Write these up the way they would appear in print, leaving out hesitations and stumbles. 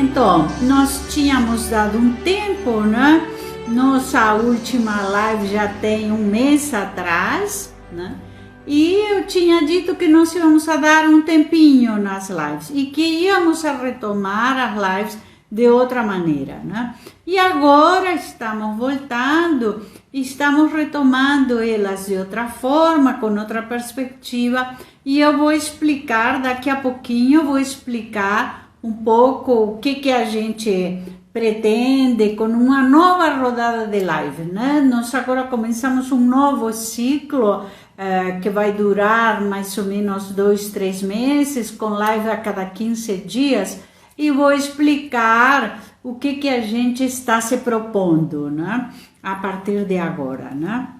Então, nós tínhamos dado um tempo, né? Nossa última live já tem um mês atrás, né? E eu tinha dito que nós íamos a dar um tempinho nas lives e que íamos a retomar as lives de outra maneira, né? E agora estamos voltando, estamos retomando elas de outra forma, com outra perspectiva, e eu vou explicar, daqui a pouquinho, eu vou explicar um pouco o que a gente pretende com uma nova rodada de live, né? Nós agora começamos um novo ciclo que vai durar mais ou menos 2, 3 meses, com live a cada 15 dias, e vou explicar o que a gente está se propondo, né? A partir de agora, né?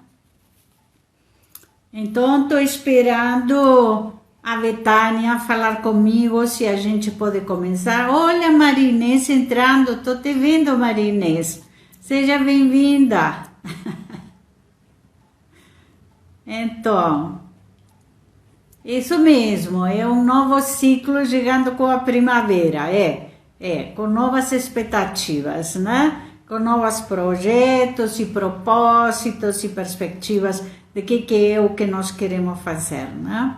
Então, estou esperando a Betânia falar comigo se a gente pode começar. Olha, Marinês entrando, estou te vendo, Marinês. Seja bem-vinda. Então, isso mesmo, é um novo ciclo chegando com a primavera, com novas expectativas, né? Com novos projetos e propósitos e perspectivas de que é o que nós queremos fazer, né?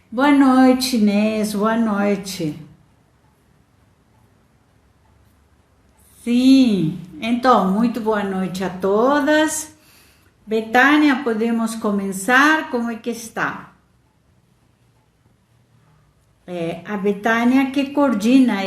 Boa noite, Inês, boa noite. Sim, então, muito boa noite a todas. Betânia, podemos começar? Como é que está? A Betânia que coordena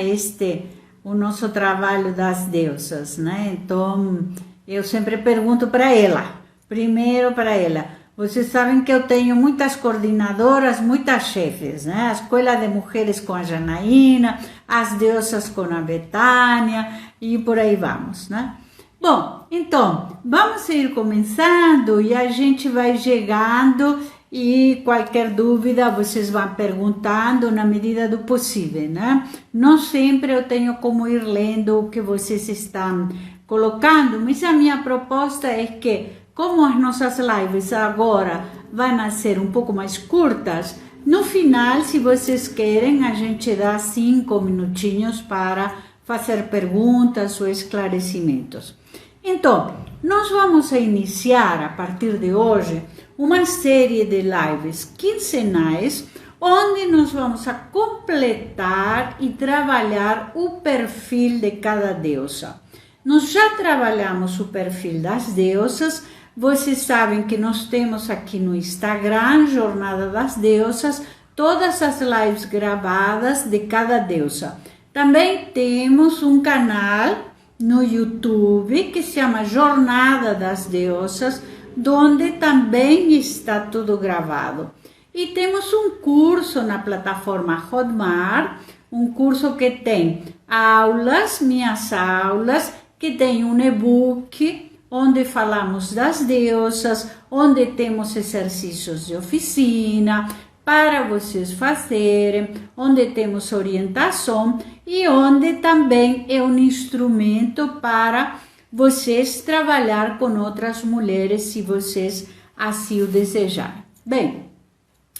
o nosso trabalho das deusas, né? Então, eu sempre pergunto para ela, primeiro para ela, vocês sabem que eu tenho muitas coordenadoras, muitas chefes, né? A Escola de Mulheres com a Janaína, as deusas com a Betânia e por aí vamos, né? Bom, então, vamos ir começando e a gente vai chegando e qualquer dúvida vocês vão perguntando na medida do possível, né? Não sempre eu tenho como ir lendo o que vocês estão colocando, mas a minha proposta é que, como as nossas lives agora vão ser um pouco mais curtas, no final, se vocês querem, a gente dá 5 minutinhos para fazer perguntas ou esclarecimentos. Então, nós vamos iniciar a partir de hoje uma série de lives quinzenais, onde nós vamos a completar e trabalhar o perfil de cada deusa. Nós já trabalhamos o perfil das deusas, vocês sabem que nós temos aqui no Instagram, Jornada das Deusas, todas as lives gravadas de cada deusa. Também temos um canal no YouTube que se chama Jornada das Deusas, onde também está tudo gravado. E temos um curso na plataforma Hotmart, um curso que tem aulas, minhas aulas, que tem um e-book, onde falamos das deusas, onde temos exercícios de oficina, para vocês fazerem, onde temos orientação e onde também é um instrumento para vocês trabalhar com outras mulheres, se vocês assim o desejarem. Bem,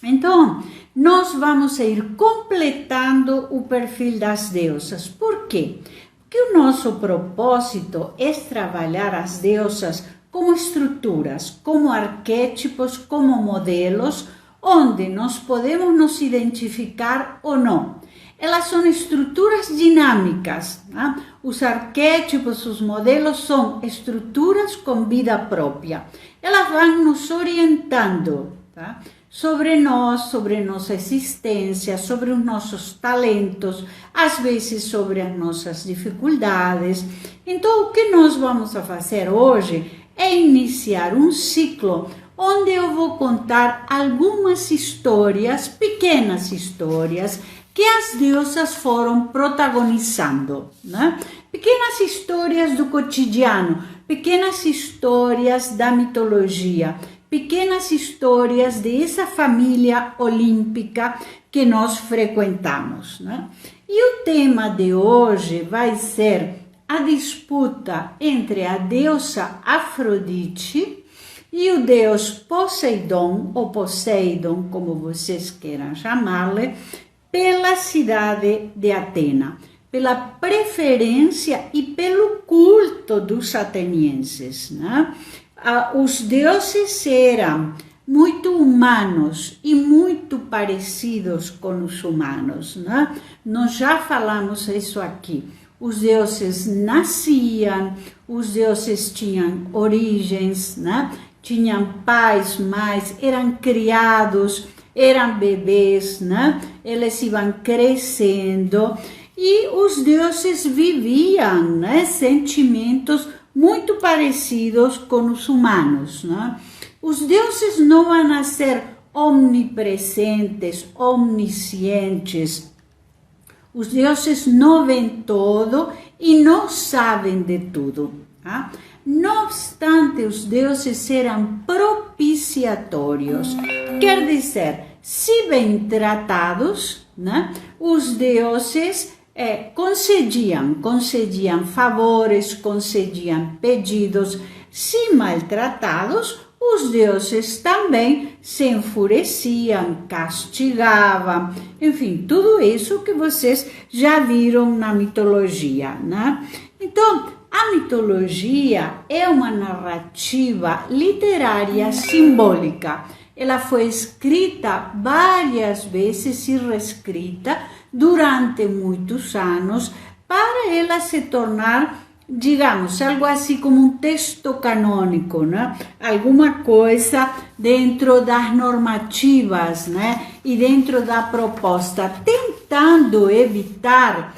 então, nós vamos ir completando o perfil das deusas. Por quê? Porque o nosso propósito é trabalhar as deusas como estruturas, como arquétipos, como modelos, onde nós podemos nos identificar ou não. Elas são estruturas dinâmicas, né? Os arquétipos, os modelos são estruturas com vida própria. Elas vão nos orientando, tá? Sobre nós, sobre nossa existência, sobre os nossos talentos, às vezes sobre as nossas dificuldades. Então, o que nós vamos a fazer hoje é iniciar um ciclo onde eu vou contar algumas histórias, pequenas histórias, que as deusas foram protagonizando, né? Pequenas histórias do cotidiano, pequenas histórias da mitologia, pequenas histórias dessa família olímpica que nós frequentamos, né? E o tema de hoje vai ser a disputa entre a deusa Afrodite e o deus Poseidon, ou Poseidon, como vocês queiram chamá-lo, pela cidade de Atena, pela preferência e pelo culto dos atenienses, né? Os deuses eram muito humanos e muito parecidos com os humanos, né? Nós já falamos isso aqui. Os deuses nasciam, os deuses tinham origens, né? Tinham pais, mães, eram criados, eram bebês, né? Eles iam crescendo e os deuses viviam, né? Sentimentos muito parecidos com os humanos, né? Os deuses não vão ser omnipresentes, omniscientes. Os deuses não veem tudo e não sabem de tudo. Tá? Não obstante, os deuses eram propiciatórios. Quer dizer, se bem tratados, né, os deuses concediam favores, concediam pedidos. Se maltratados, os deuses também se enfureciam, castigavam, enfim, tudo isso que vocês já viram na mitologia, né? Então, a mitologia é uma narrativa literária simbólica. Ela foi escrita várias vezes e reescrita durante muitos anos para ela se tornar, digamos, algo assim como um texto canônico, né? Alguma coisa dentro das normativas, né? E dentro da proposta, tentando evitar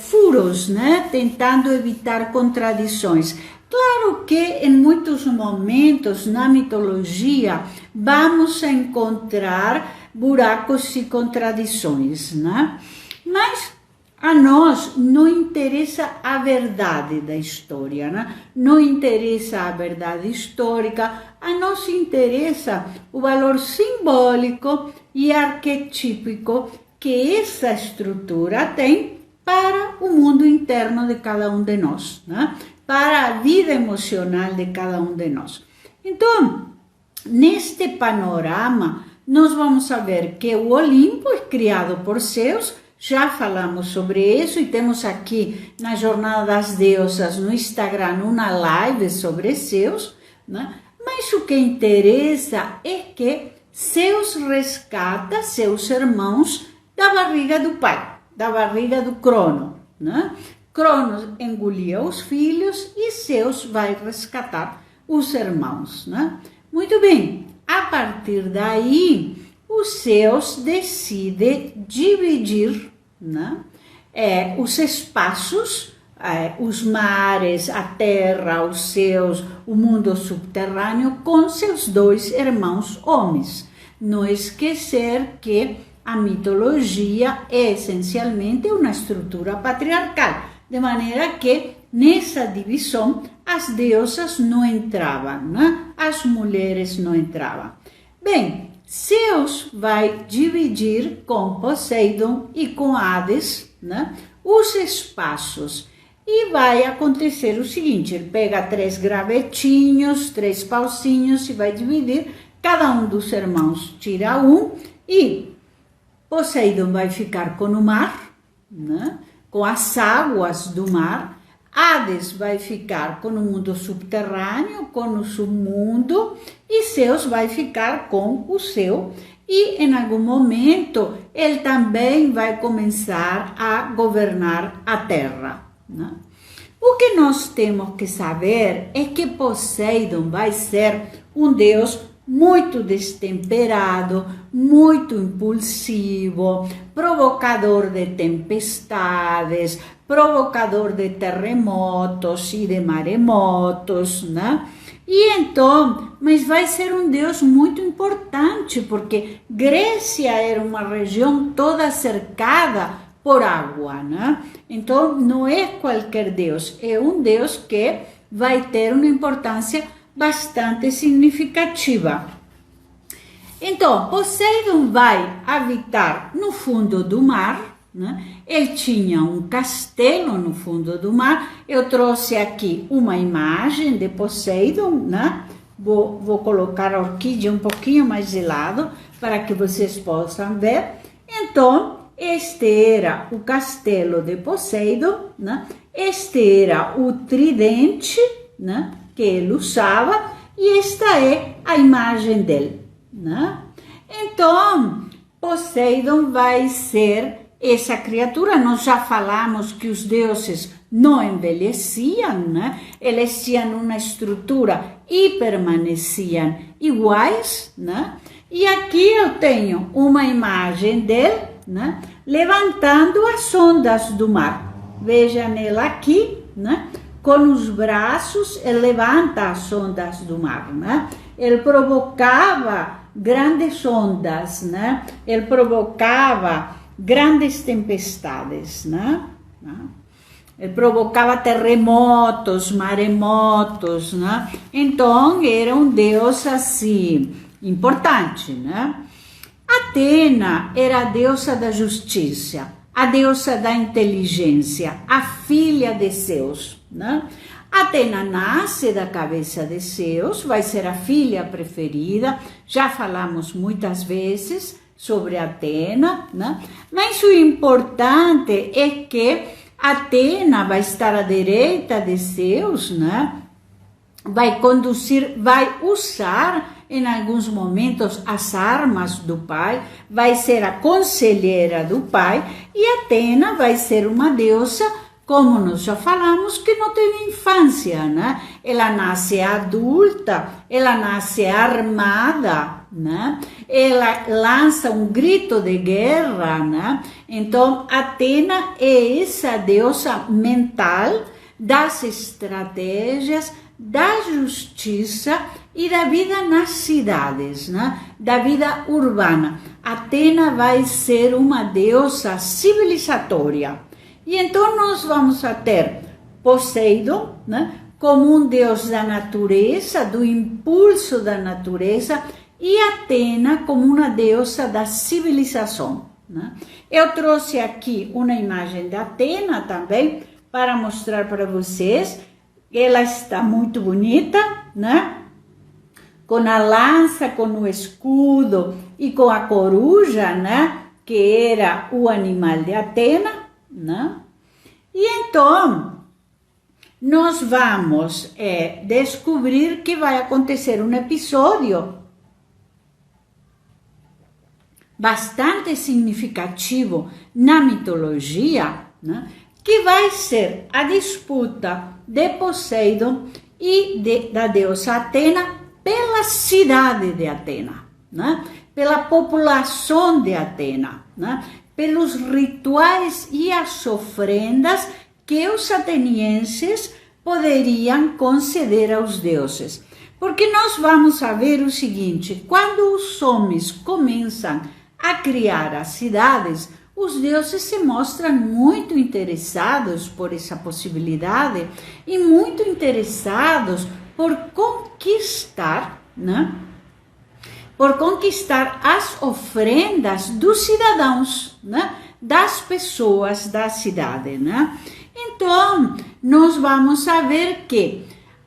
furos, né? Tentando evitar contradições. Claro que em muitos momentos na mitologia vamos encontrar buracos e contradições, né? Mas a nós não interessa a verdade da história, né? Não interessa a verdade histórica, a nós interessa o valor simbólico e arquetípico que essa estrutura tem para o mundo interno de cada um de nós, né? Para a vida emocional de cada um de nós. Então, neste panorama, nós vamos saber que o Olimpo é criado por Zeus. Já falamos sobre isso e temos aqui na Jornada das Deusas no Instagram uma live sobre Zeus, né? Mas o que interessa é que Zeus resgata seus irmãos da barriga do pai, da barriga do Crono, né? Cronos engolia os filhos e Zeus vai resgatar os irmãos, né? Muito bem, a partir daí, o Zeus decide dividir, né, os espaços, os mares, a terra, os céus, o mundo subterrâneo com seus dois irmãos homens. Não esquecer que a mitologia é essencialmente uma estrutura patriarcal, de maneira que nessa divisão as deusas não entravam, né? As mulheres não entravam. Bem, Zeus vai dividir com Poseidon e com Hades, né, os espaços. E vai acontecer o seguinte, ele pega 3 gravetinhos, 3 pauzinhos e vai dividir, cada um dos irmãos tira um e Poseidon vai ficar com o mar, né, com as águas do mar. Hades vai ficar com o mundo subterrâneo, com o submundo, e Zeus vai ficar com o céu. E em algum momento ele também vai começar a governar a terra, né? O que nós temos que saber é que Poseidon vai ser um deus muito destemperado, muito impulsivo, provocador de tempestades, provocador de terremotos e de maremotos, né? E então, mas vai ser um deus muito importante, porque Grécia era uma região toda cercada por água, né? Então, não é qualquer deus, é um deus que vai ter uma importância bastante significativa. Então, Poseidon vai habitar no fundo do mar, né? Ele tinha um castelo no fundo do mar. Eu trouxe aqui uma imagem de Poseidon, né? Vou colocar a orquídea um pouquinho mais de lado para que vocês possam ver. Então, este era o castelo de Poseidon, né? Este era o tridente, né, que ele usava, e esta é a imagem dele, né? Então, Poseidon vai ser essa criatura. Nós já falamos que os deuses não envelheciam, né? Eles tinham uma estrutura e permaneciam iguais, né? E aqui eu tenho uma imagem dele, né, levantando as ondas do mar. Veja nela aqui, né? Com os braços, ele levanta as ondas do mar, né? Ele provocava grandes ondas, né? Ele provocava grandes tempestades, né? Ele provocava terremotos, maremotos, né? Então, era um deus assim, importante, né? Atena era a deusa da justiça, a deusa da inteligência, a filha de Zeus, né? Atena nasce da cabeça de Zeus, vai ser a filha preferida, já falamos muitas vezes sobre Atena, né? Mas o importante é que Atena vai estar à direita de Zeus, né? Vai conduzir, vai usar em alguns momentos as armas do pai, vai ser a conselheira do pai, e Atena vai ser uma deusa, como nós já falamos, que não teve infância, né? Ela nasce adulta, ela nasce armada, né? Ela lança um grito de guerra, né? Então, Atena é essa deusa mental das estratégias, da justiça e da vida nas cidades, né? Da vida urbana. Atena vai ser uma deusa civilizatória. E então nós vamos a ter Poseidon, né, como um deus da natureza, do impulso da natureza, e Atena como uma deusa da civilização, né? Eu trouxe aqui uma imagem de Atena também, para mostrar para vocês. Ela está muito bonita, né? Com a lança, com o escudo e com a coruja, né? Que era o animal de Atena, né? E então, nós vamos descobrir que vai acontecer um episódio bastante significativo na mitologia, né? Que vai ser a disputa de Poseidon e da deusa Atena pela cidade de Atena, né? Pela população de Atena, né? Pelos rituais e as ofrendas que os atenienses poderiam conceder aos deuses. Porque nós vamos a ver o seguinte: quando os homens começam a criar as cidades, os deuses se mostram muito interessados por essa possibilidade e muito interessados por conquistar, né? Por conquistar as ofrendas dos cidadãos, né? Das pessoas da cidade, né? Então, nós vamos a ver que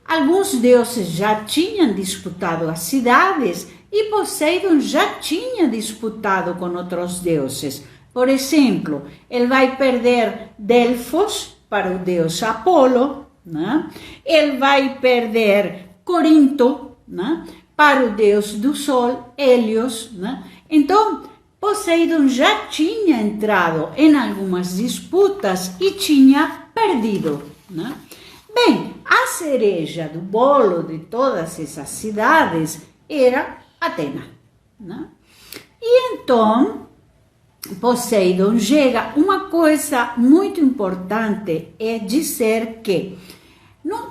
alguns deuses já tinham disputado as cidades e Poseidon já tinha disputado com outros deuses. Por exemplo, ele vai perder Delfos para o deus Apolo, né? Ele vai perder Corinto, né? Para o deus do sol, Hélios, né? Então, Poseidon já tinha entrado em algumas disputas e tinha perdido, né? Bem, a cereja do bolo de todas essas cidades era Atena, né? E então, Poseidon chega. Uma coisa muito importante é dizer que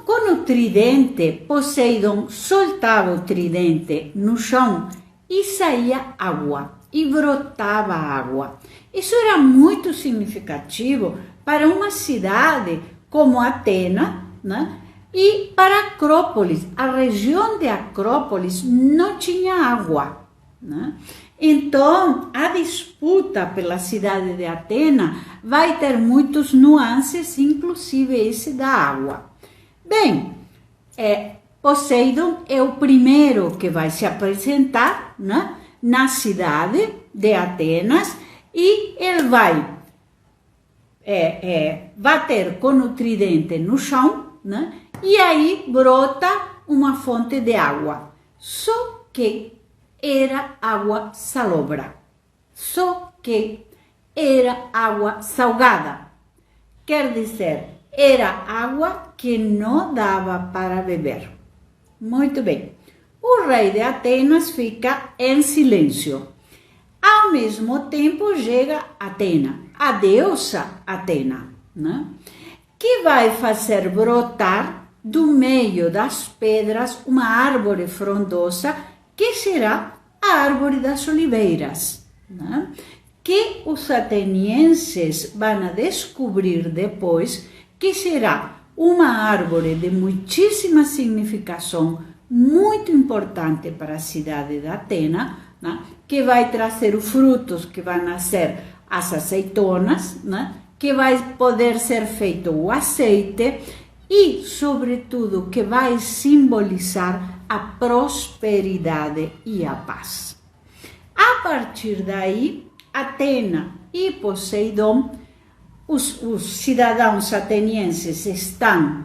com o tridente, Poseidon soltava o tridente no chão e saía água, e brotava água. Isso era muito significativo para uma cidade como Atena, né? E para Acrópolis. A região de Acrópolis não tinha água, né? Então, a disputa pela cidade de Atena vai ter muitos nuances, inclusive esse da água. Bem, Poseidon é o primeiro que vai se apresentar, né, na cidade de Atenas, e ele vai bater com o tridente no chão, né? E aí brota uma fonte de água. Só que era água salobra. Só que era água salgada. Quer dizer, era água que não dava para beber. Muito bem. O rei de Atenas fica em silêncio. Ao mesmo tempo chega Atena, a deusa Atena, né? Que vai fazer brotar do meio das pedras uma árvore frondosa que será a árvore das oliveiras, né? Que os atenienses vão descobrir depois que será uma árvore de muitíssima significação, muito importante para a cidade de Atena, né? Que vai trazer os frutos que vão ser as azeitonas, né? Que vai poder ser feito o azeite e, sobretudo, que vai simbolizar a prosperidade e a paz. A partir daí, Atena e Poseidon, os cidadãos atenienses estão,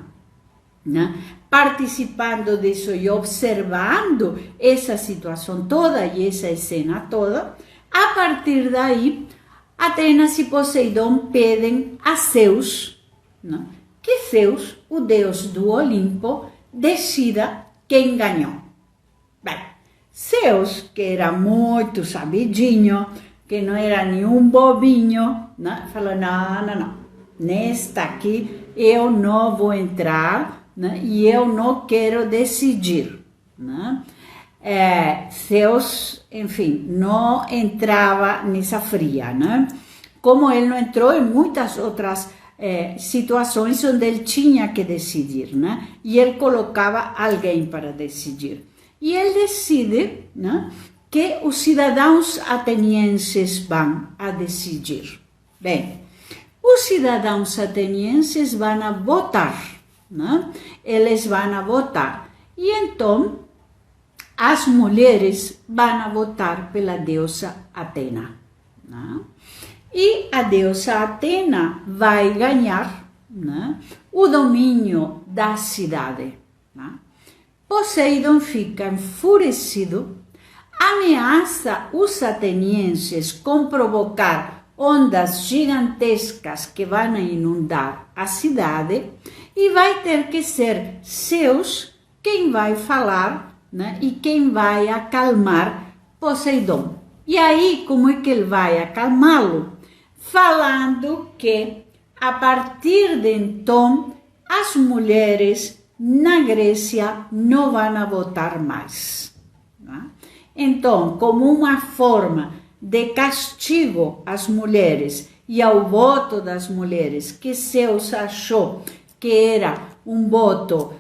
né, participando disso e observando essa situação toda e essa cena toda. A partir daí, Atenas e Poseidon pedem a Zeus, né, que Zeus, o deus do Olimpo, decida quem ganhou. Bem, Zeus, que era muito sabidinho, que não era nenhum bobinho, né, falou, não, nesta aqui eu não vou entrar, né, e eu não quero decidir, né? Zeus, enfim, não entrava nessa fria, né? Como ele não entrou em muitas outras situações onde ele tinha que decidir, né? E ele colocava alguém para decidir. E ele decide, né, que os cidadãos atenienses vão a decidir. Bem, os cidadãos atenienses vão a votar, né? Eles vão a votar. E então, as mulheres vão a votar pela deusa Atena, né? E a deusa Atena vai ganhar, né, o domínio da cidade, né? Poseidon fica enfurecido, ameaça os atenienses com provocar ondas gigantescas que vão inundar a cidade e vai ter que ser Zeus quem vai falar, né, e quem vai acalmar Poseidon. E aí, como é que ele vai acalmá-lo? Falando que, a partir de então, as mulheres na Grécia não vão votar mais, né? Então, como uma forma de castigo às mulheres e ao voto das mulheres, que Zeus achou que era um voto,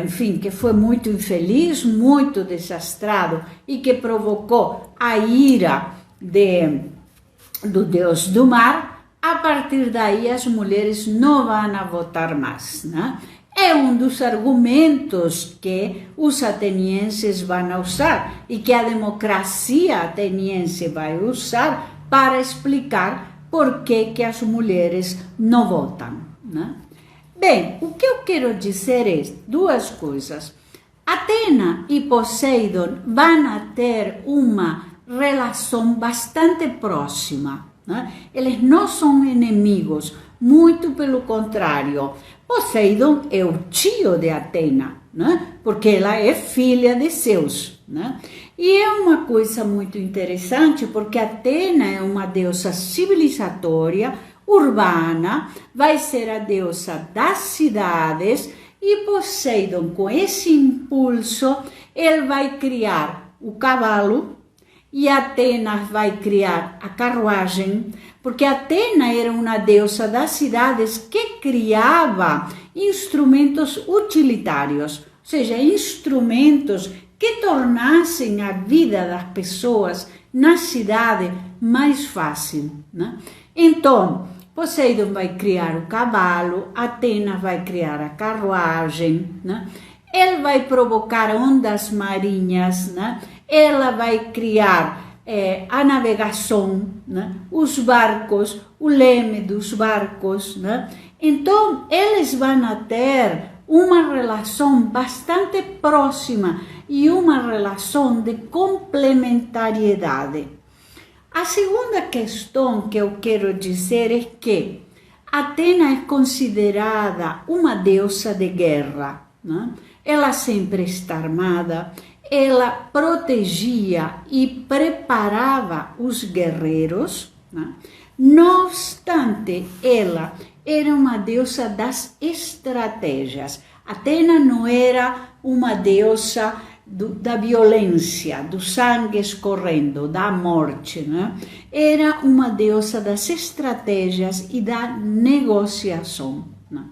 enfim, que foi muito infeliz, muito desastrado e que provocou a ira do deus do mar, a partir daí as mulheres não vão votar mais, né? É um dos argumentos que os atenienses vão usar e que a democracia ateniense vai usar para explicar por que as mulheres não votam, né? Bem, o que eu quero dizer é duas coisas. Atena e Poseidon vão ter uma relação bastante próxima, né? Eles não são inimigos, muito pelo contrário. Poseidon é o tio de Atena, né? Porque ela é filha de Zeus, né? E é uma coisa muito interessante, porque Atena é uma deusa civilizatória, urbana, vai ser a deusa das cidades, e Poseidon, com esse impulso, ele vai criar o cavalo, e Atena vai criar a carruagem, porque Atena era uma deusa das cidades que criava instrumentos utilitários, ou seja, instrumentos que tornassem a vida das pessoas na cidade mais fácil, né? Então, Poseidon vai criar o cavalo, Atena vai criar a carruagem, né? Ele vai provocar ondas marinhas, né? Ela vai criar a navegação, né? Os barcos, o leme dos barcos, né? Então, eles vão ter uma relação bastante próxima e uma relação de complementariedade. A segunda questão que eu quero dizer é que Atena é considerada uma deusa de guerra, né? Ela sempre está armada, ela protegia e preparava os guerreiros, né? Não obstante, ela era uma deusa das estratégias. Atena não era uma deusa da violência, do sangue escorrendo, da morte, né? Era uma deusa das estratégias e da negociação, né?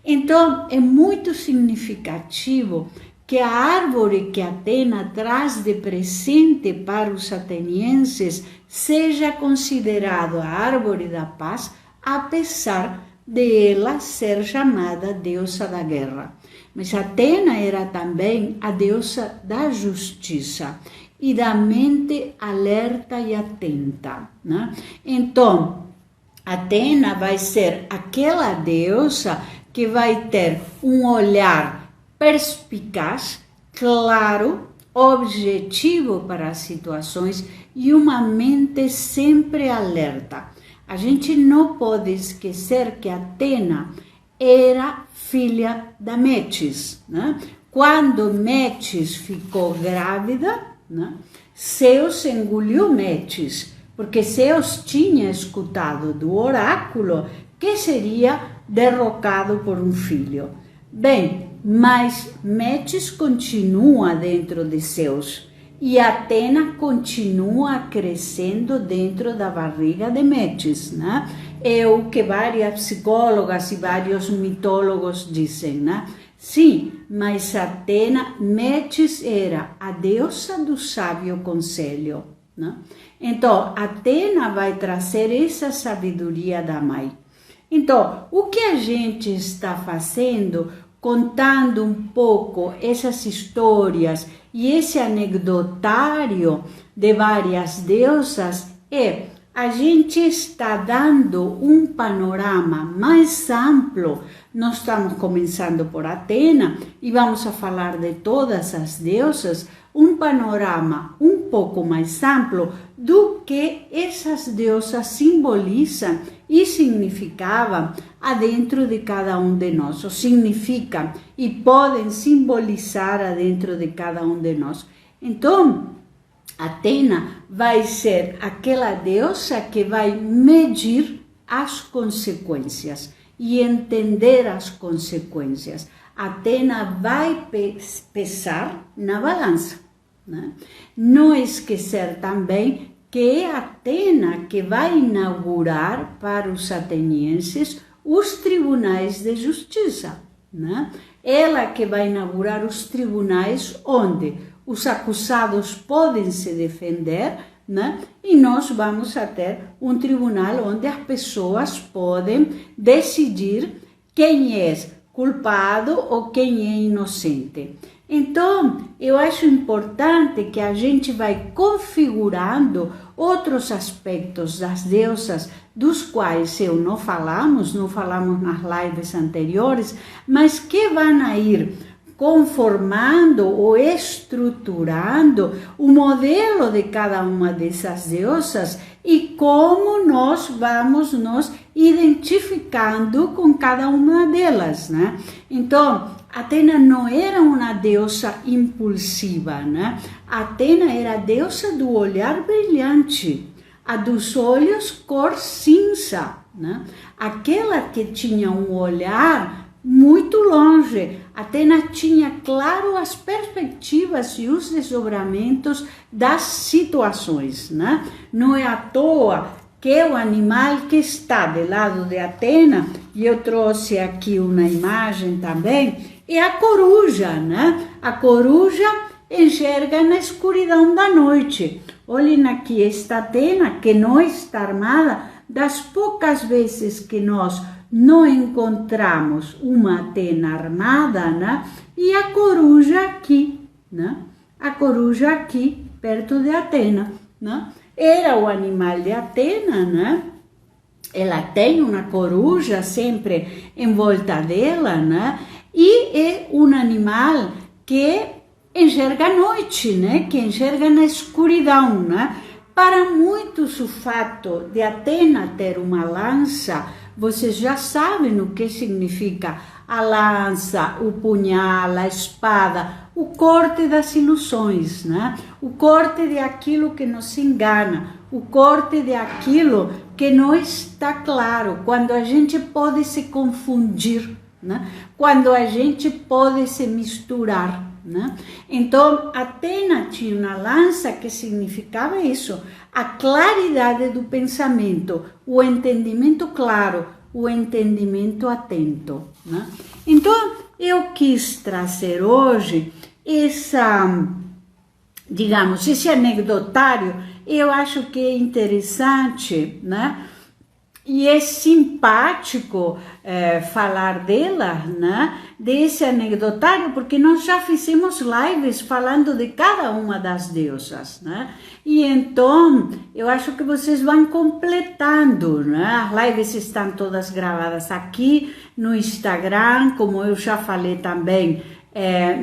Então, é muito significativo que a árvore que Atena traz de presente para os atenienses seja considerada a árvore da paz, apesar de ela ser chamada deusa da guerra. Mas Atena era também a deusa da justiça e da mente alerta e atenta, né? Então, Atena vai ser aquela deusa que vai ter um olhar perspicaz, claro, objetivo para as situações e uma mente sempre alerta. A gente não pode esquecer que Atena era filha da Metis, né? Quando Metis ficou grávida, né, Zeus engoliu Metis, porque Zeus tinha escutado do oráculo que seria derrocado por um filho. Bem, mas Metis continua dentro de Zeus e Atena continua crescendo dentro da barriga de Metis, né? É o que várias psicólogas e vários mitólogos dizem, né? Sim, mas Atena, Metis era a deusa do sábio conselho, né? Então, Atena vai trazer essa sabedoria da mãe. Então, o que a gente está fazendo, contando um pouco essas histórias e esse anecdotário de várias deusas, a gente está dando um panorama mais amplo. Nós estamos começando por Atena e vamos a falar de todas as deusas, um panorama um pouco mais amplo do que essas deusas simbolizam e significavam adentro de cada um de nós, ou significam e podem simbolizar adentro de cada um de nós. Então, Atena vai ser aquela deusa que vai medir as consequências e entender as consequências. Atena vai pesar na balança, né? Não esquecer também que é Atena que vai inaugurar para os atenienses os tribunais de justiça, né? Ela que vai inaugurar os tribunais onde os acusados podem se defender, né? E nós vamos a ter um tribunal onde as pessoas podem decidir quem é culpado ou quem é inocente. Então, eu acho importante que a gente vai configurando outros aspectos das deusas, dos quais não falamos nas lives anteriores, mas que vão a ir conformando ou estruturando o modelo de cada uma dessas deusas e como nós vamos nos identificando com cada uma delas, né? Então, Atena não era uma deusa impulsiva, né? Atena era a deusa do olhar brilhante, a dos olhos cor cinza, né? Aquela que tinha um olhar muito longe. Atena tinha claro as perspectivas e os desdobramentos das situações, né? Não é à toa que o animal que está do lado de Atena, e eu trouxe aqui uma imagem também, é a coruja, né? A coruja enxerga na escuridão da noite. Olhem aqui esta Atena que não está armada, das poucas vezes que nós não encontramos uma Atena armada, né? E a coruja aqui, né? A coruja aqui, perto de Atena. né? Era o animal de Atena, né? Ela tem uma coruja sempre em volta dela, né? E é um animal que enxerga à noite, né? Que enxerga na escuridão, né? Para muitos, o fato de Atena ter uma lança, vocês já sabem o que significa a lança, o punhal, a espada, o corte das ilusões, né? O corte de aquilo que nos engana, o corte de aquilo que não está claro, quando a gente pode se confundir, né? Quando a gente pode se misturar, né? Então, Atena tinha uma lança que significava isso, a claridade do pensamento, o entendimento claro, o entendimento atento, né? Então, eu quis trazer hoje digamos, esse anecdotário. Eu acho que é interessante, né? E é simpático falar dela, né? Desse anecdotário, porque nós já fizemos lives falando de cada uma das deusas, né? E então, eu acho que vocês vão completando, né? As lives estão todas gravadas aqui no Instagram, como eu já falei também,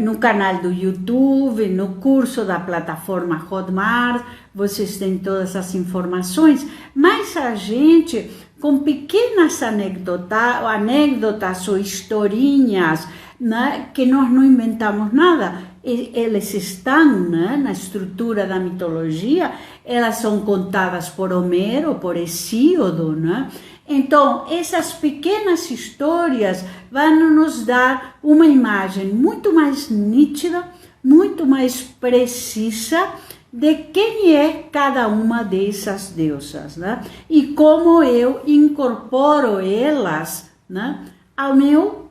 no canal do YouTube, no curso da plataforma Hotmart, vocês têm todas as informações, mas a gente, com pequenas anedotas ou historinhas, né, que nós não inventamos nada, elas estão, né, na estrutura da mitologia, elas são contadas por Homero, por Hesíodo, né? Então, essas pequenas histórias vão nos dar uma imagem muito mais nítida, muito mais precisa de quem é cada uma dessas deusas, né? E como eu incorporo elas, né, ao meu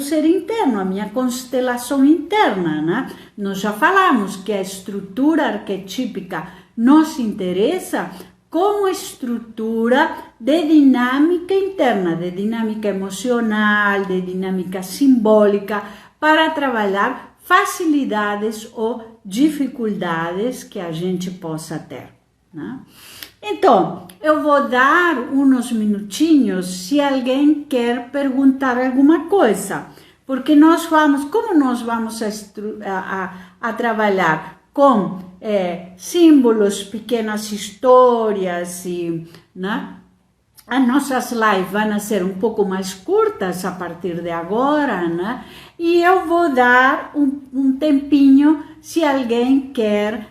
ser interno, à minha constelação interna, né? Nós já falamos que a estrutura arquetípica nos interessa como estrutura de dinâmica interna, de dinâmica emocional, de dinâmica simbólica, para trabalhar facilidades ou dificuldades que a gente possa ter, né? Então, eu vou dar uns minutinhos se alguém quer perguntar alguma coisa, porque como nós vamos a trabalhar com símbolos, pequenas histórias, né? As nossas lives vão ser um pouco mais curtas a partir de agora, né? E eu vou dar um tempinho se alguém quer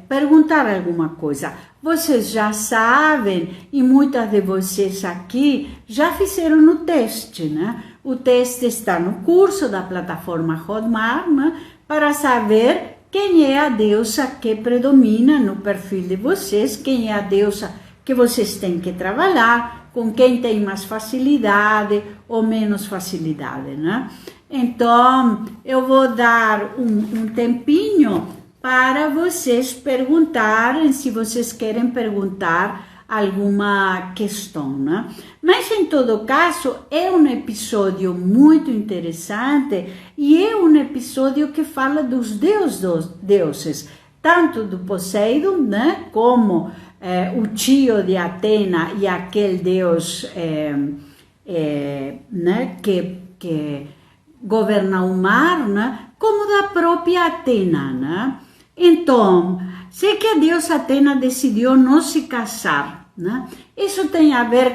perguntar alguma coisa. Vocês já sabem, e muitas de vocês aqui já fizeram o teste, né? O teste está no curso da plataforma Hotmart, né? Para saber quem é a deusa que predomina no perfil de vocês, quem é a deusa que vocês têm que trabalhar, com quem tem mais facilidade ou menos facilidade, né? Então, eu vou dar um tempinho para vocês perguntarem, se vocês querem perguntar alguma questão, né? Mas, em todo caso, é um episódio muito interessante e é um episódio que fala dos deuses, tanto do Poseidon, né, como o tio de Atena e aquele deus né, que governa o mar, né, como da própria Atena, né? Então, sei que a deusa Atena decidiu não se casar, né? Isso tem a ver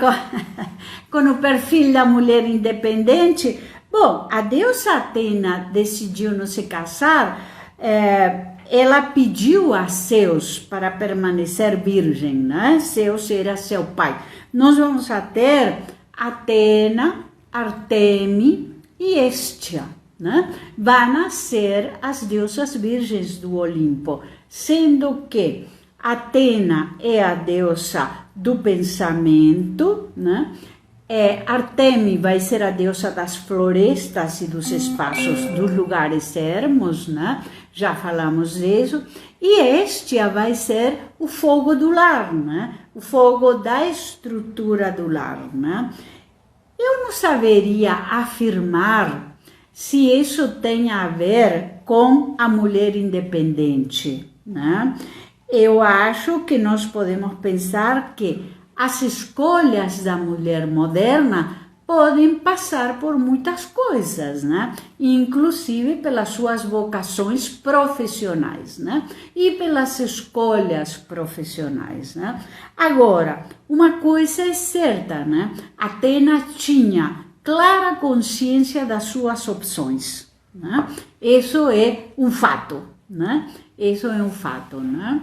com o perfil da mulher independente. Bom, a deusa Atena decidiu não se casar, ela pediu a Zeus para permanecer virgem, né? Zeus era seu pai. Nós vamos ter Atena, Artemi e Hestia, né? Vão ser as deusas virgens do Olimpo, sendo que Atena é a deusa do pensamento, né? Artemi vai ser a deusa das florestas e dos espaços, dos lugares ermos, né? Já falamos disso. E Hestia vai ser o fogo do lar, né? O fogo da estrutura do lar, né? Eu não saberia afirmar se isso tem a ver com a mulher independente, né? eu acho que nós podemos pensar que as escolhas da mulher moderna podem passar por muitas coisas, né? Inclusive pelas suas vocações profissionais, né? E pelas escolhas profissionais, né? Agora, uma coisa é certa, né? Atena tinha clara consciência das suas opções, né? Isso é um fato, né? Isso é um fato, né?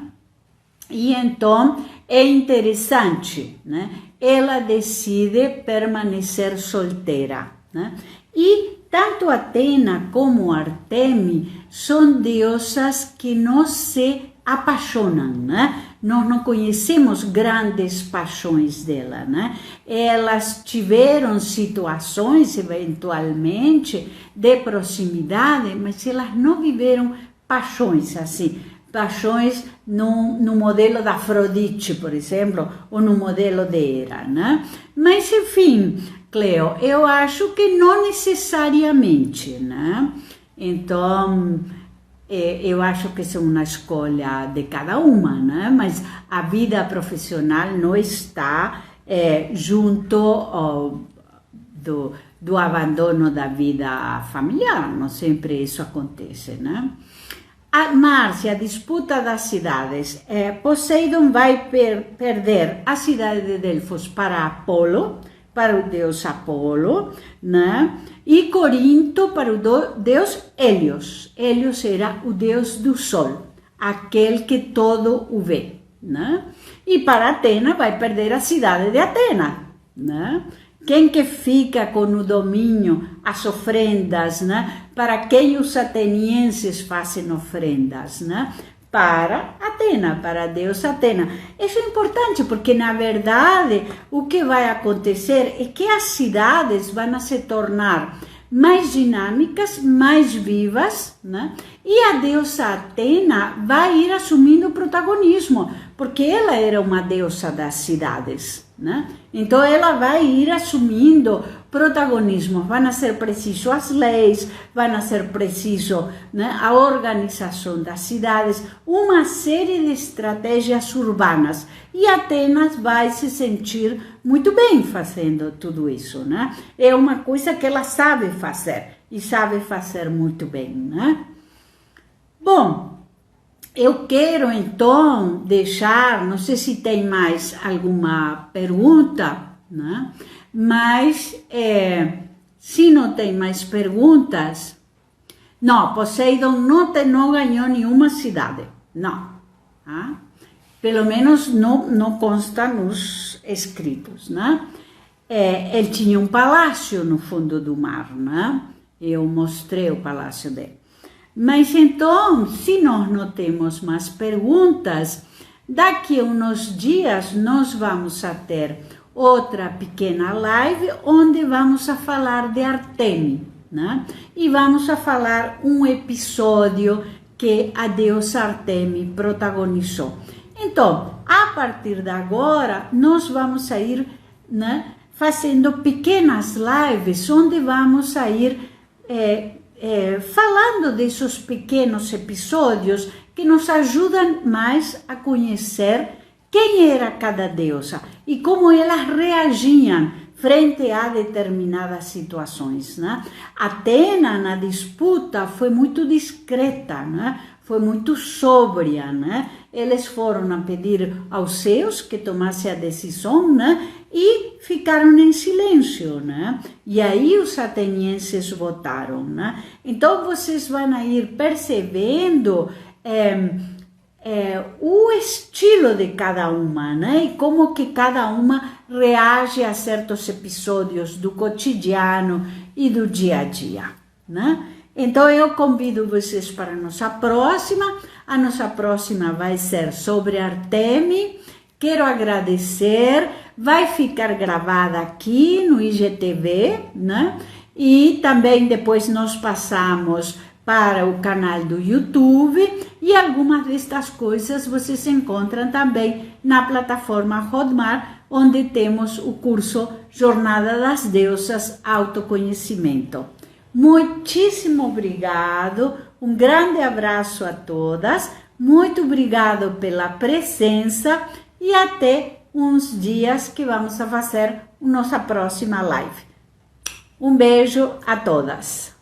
E então é interessante, né? Ela decide permanecer solteira, né? E tanto Atena como Artemi são deusas que não se apaixonam, né? Nós não conhecemos grandes paixões dela, né? Elas tiveram situações, eventualmente, de proximidade, mas elas não viveram paixões assim. Paixões no modelo da Afrodite, por exemplo, ou no modelo de Hera, né? Mas, enfim, Cleo, eu acho que não necessariamente, né? Então, eu acho que isso é uma escolha de cada uma, né? Mas a vida profissional não está junto do abandono da vida familiar, não sempre isso acontece, né? Márcia, a disputa das cidades. Poseidon vai perder a cidade de Delfos para Apolo, para o deus Apolo, né? E Corinto para o deus Hélios. Hélios era o deus do sol, aquele que todo o vê, né? E para Atena vai perder a cidade de Atena, né? Quem que fica com o domínio, as ofrendas, né? Para quem os atenienses fazem ofrendas, né? Para Atena, para a deusa Atena. Isso é importante porque, na verdade, o que vai acontecer é que as cidades vão se tornar mais dinâmicas, mais vivas, né? E a deusa Atena vai ir assumindo o protagonismo, porque ela era uma deusa das cidades, né? Então ela vai ir assumindo protagonismo, vão ser preciso as leis, vão ser preciso, né, a organização das cidades, uma série de estratégias urbanas, e Atenas vai se sentir muito bem fazendo tudo isso, né? É uma coisa que ela sabe fazer, e sabe fazer muito bem, né? Bom, eu quero então deixar, não sei se tem mais alguma pergunta, né? Mas se não tem mais perguntas, não, Poseidon não ganhou nenhuma cidade, não, tá? Pelo menos não consta nos escritos, né? Ele tinha um palácio no fundo do mar, né? Eu mostrei o palácio dele. Mas então, se nós não temos mais perguntas, daqui a uns dias nós vamos a ter outra pequena live onde vamos a falar de Artemi, né? E vamos a falar um episódio que a deusa Artemi protagonizou. Então, a partir de agora, nós vamos a ir, né, fazendo pequenas lives onde vamos a ir falando desses pequenos episódios que nos ajudam mais a conhecer quem era cada deusa e como elas reagiam frente a determinadas situações, né? Atena, na disputa, foi muito discreta, né? Foi muito sóbria, né? Eles foram a pedir aos Zeus que tomasse a decisão, né? E ficaram em silêncio, né? E aí os atenienses votaram, né? Então vocês vão ir percebendo o estilo de cada uma, né? E como que cada uma reage a certos episódios do cotidiano e do dia a dia, né? Então eu convido vocês para a nossa próxima. A nossa próxima vai ser sobre Artemi. Quero agradecer. Vai ficar gravada aqui no IGTV, né? E também depois nós passamos para o canal do YouTube, e algumas destas coisas vocês encontram também na plataforma Hotmart, onde temos o curso Jornada das Deusas Autoconhecimento. Muitíssimo obrigado, Um grande abraço a todas, muito obrigado pela presença e até uns dias que vamos a fazer nossa próxima live. Um beijo a todas.